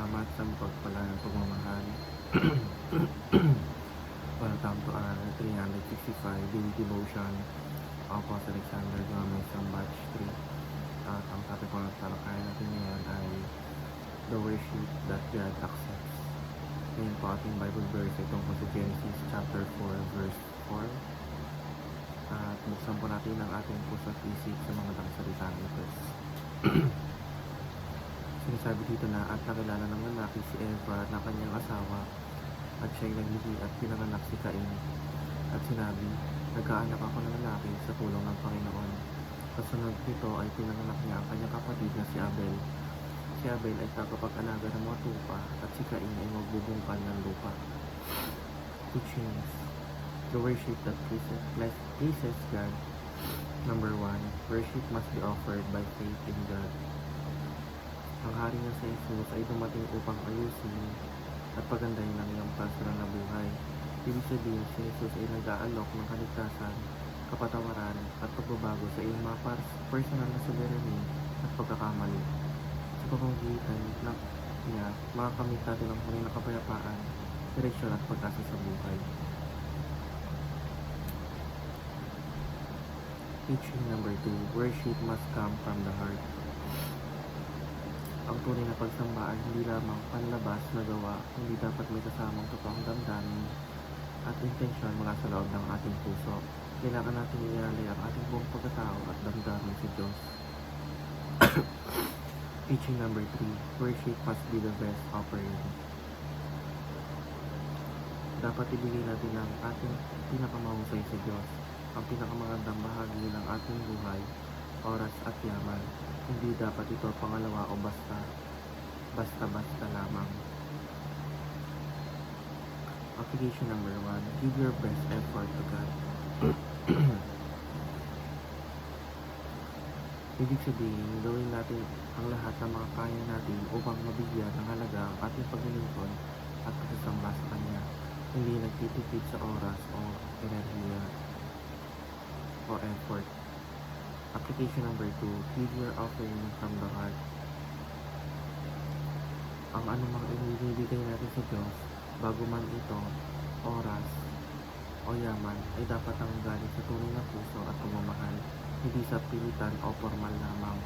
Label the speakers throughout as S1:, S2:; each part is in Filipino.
S1: pasasalamat sa pagpala ng pagmamahal. Welcome to our 365 daily devotion of Apostle Alexander Gomez ng Batch 3. At ang topic ko ng talakayan natin ngayon ay the worship that God accepts. Ngayon po ating Bible verse itong po sa Genesis chapter 4 verse 4. At buksan po natin ang ating puso at isip sa mga salitang ito. Sinasabi dito na at nakilala ng lalaki si Eva na kanyang asawa at siya'y naglihi at pinanganak si Cain. At sinabi, nagkaanak ako ng lalaki sa tulong ng Panginoon. Kasunod nito ay pinanganak niya ang kanyang kapatid na si Abel. Si Abel ay tagapag-alaga ng mga tupa at si Cain ay magbubungkal ng lupa. Teachings. The worship that pleases God. Number 1. Worship must be offered by faith in God. Ang hari na si Jesus ay dumating upang ayusin at pagandahin ang iyong personal na buhay. Ibig sabihin, si Jesus ay nag-aalok ng kaligtasan, kapatawaran at pagbabago sa iyong mga personal na soberany at pagkakamali. Sa pamamagitan niya, makakamit natin ang huling na kapayapaan, direksyon at pag-asa sa buhay. Teaching number 2. Worship must come from the heart. Ang tunay na pagsambaan hindi lamang panlabas na gawa, hindi dapat may kasamang totoong damdamin at intensyon mula sa loob ng ating puso. Kailangan natin ialay ang ating buong pagkatao at damdamin sa Diyos. Teaching number 3. Worship must be the best offering. Dapat ibigay natin ang ating pinakamahusay sa Diyos, ang pinakamagandang bahagi ng ating buhay, oras at yaman. Hindi dapat ito pangalawa o basta lamang. Application number 1. Give your best effort to God. Ibig sabihin, gawin natin ang lahat ng mga kaya natin upang mabigyan ng halaga ang ating paglilingkod at pagsasamba sa Kanya. Hindi nagtitipid sa oras o enerhiya o effort. Application number 2. Give your offering from the heart. Ang anumang inibigay natin sa Diyos, bago man ito, oras, o yaman, ay dapat ang galing sa tunay na puso at pagmamahal, hindi sa pilitan o formal lamang.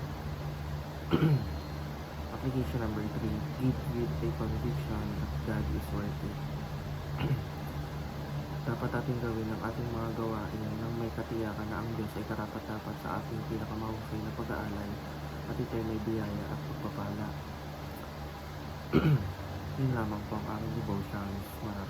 S1: Application number 3. Give with a conviction that God is worth it. Dapat ating gawin ang ating mga gawain nang may katiyakan na ang Diyos ay karapat-dapat sa ating pinakamahusay na pag-aalay at ito'y may biyaya at pagpapala. Yun lamang po ang aming devotions. Maraming